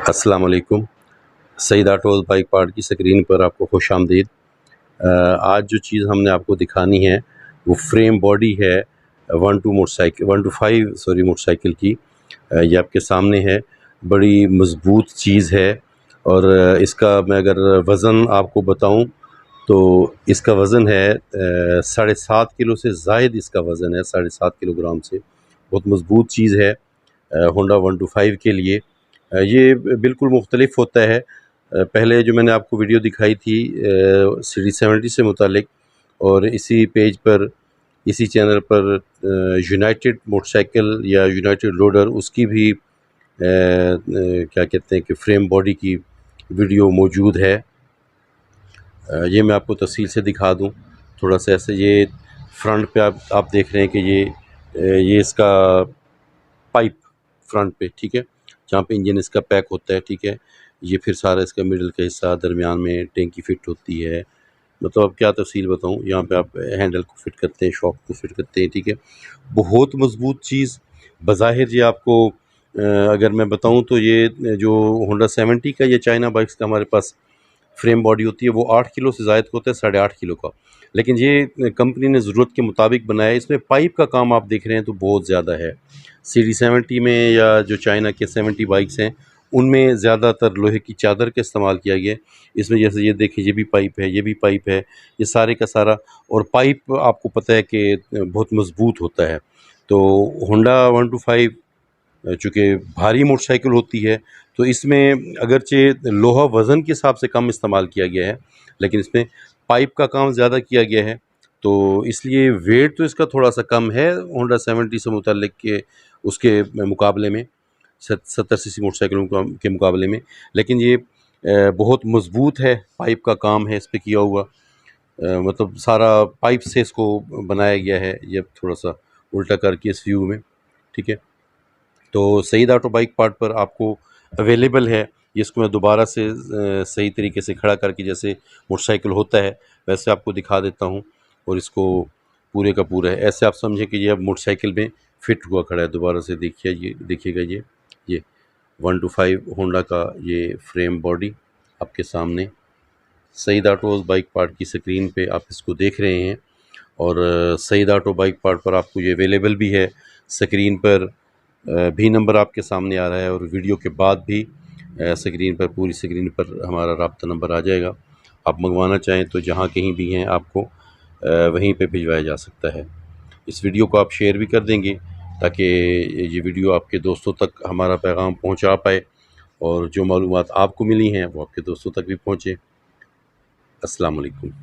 अस्सलाम वालेकुम। Saeed autos bike part की स्क्रीन पर आपको खुशामदीद। आज जो चीज़ हमने आपको दिखानी है वो फ्रेम बॉडी है 125 मोटरसाइकिल की। ये आपके सामने है, बड़ी मज़बूत चीज़ है और इसका मैं अगर वज़न आपको बताऊं तो इसका वज़न है 7.5 किलो से ज़ायद इसका वज़न है, 7.5 किलोग्राम से। बहुत मज़बूत चीज़ है होंडा 125 के लिए। ये बिल्कुल मुख्तलिफ होता है। पहले जो मैंने आपको वीडियो दिखाई थी सीडी 70 से मुतालिक, और इसी पेज पर, इसी चैनल पर यूनाइटेड मोटरसाइकिल या यूनाइटेड लोडर उसकी भी क्या कहते हैं कि फ्रेम बॉडी की वीडियो मौजूद है। ये मैं आपको तफसील से दिखा दूं थोड़ा सा। ऐसे ये फ्रंट पे आप देख रहे हैं कि ये इसका पाइप फ्रंट पे, ठीक है, जहाँ पे इंजन इसका पैक होता है, ठीक है। ये फिर सारा इसका मिडल का हिस्सा, दरमियान में टैंकी फिट होती है। मतलब अब क्या तफसील बताऊँ, यहाँ पे आप हैंडल को फिट करते हैं, शॉक को फिट करते हैं, ठीक है। बहुत मज़बूत चीज़ बज़ाहिर। ये आपको अगर मैं बताऊँ तो ये जो होंडा 70 का, ये चाइना बाइक्स का हमारे पास फ्रेम बॉडी होती है वो 8 किलो से ज़ायद होता है, 8.5 किलो का। लेकिन ये कंपनी ने ज़रूरत के मुताबिक बनाया है। इसमें पाइप का काम आप देख रहे हैं तो बहुत ज़्यादा है। सीडी 70 में या जो चाइना के 70 बाइक्स हैं उनमें ज़्यादातर लोहे की चादर का इस्तेमाल किया गया है। इसमें जैसे ये देखिए, ये भी पाइप है, ये भी पाइप है, ये सारे का सारा। और पाइप आपको पता है कि बहुत मज़बूत होता है। तो होंडा 125 चूँकि भारी मोटरसाइकिल होती है तो इसमें अगरचे लोहा वज़न के हिसाब से कम इस्तेमाल किया गया है, लेकिन इसमें पाइप का काम ज़्यादा किया गया है। तो इसलिए वेट तो इसका थोड़ा सा कम है होंडा 70 से मुतल्लिक के उसके मुकाबले में, 70 सीसी मोटरसाइकिलों के मुकाबले में। लेकिन ये बहुत मज़बूत है, पाइप का काम है इस पे किया हुआ। मतलब सारा पाइप से इसको बनाया गया है। ये थोड़ा सा उल्टा करके इस व्यू में, ठीक है। तो सईद ऑटो बाइक पार्ट पर आपको अवेलेबल है। इसको मैं दोबारा से सही तरीके से खड़ा करके, जैसे मोटरसाइकिल होता है वैसे आपको दिखा देता हूँ। और इसको पूरे का पूरा है, ऐसे आप समझें कि ये अब मोटरसाइकिल में फिट हुआ खड़ा है। दोबारा से देखिए, ये देखिएगा, ये 125 होंडा का ये फ्रेम बॉडी आपके सामने सईद ऑटोज़ बाइक पार्ट की स्क्रीन पे आप इसको देख रहे हैं। और सईद ऑटो बाइक पार्ट पर आपको ये अवेलेबल भी है। स्क्रीन पर भी नंबर आपके सामने आ रहा है और वीडियो के बाद भी स्क्रीन पर, पूरी स्क्रीन पर हमारा राब्ता नंबर आ जाएगा। आप मंगवाना चाहें तो जहाँ कहीं भी हैं आपको वहीं पे भिजवाया जा सकता है। इस वीडियो को आप शेयर भी कर देंगे ताकि ये वीडियो आपके दोस्तों तक हमारा पैगाम पहुँचा पाए और जो मालूमात आपको मिली हैं वो आपके दोस्तों तक भी पहुँचे। अस्सलाम वालेकुम।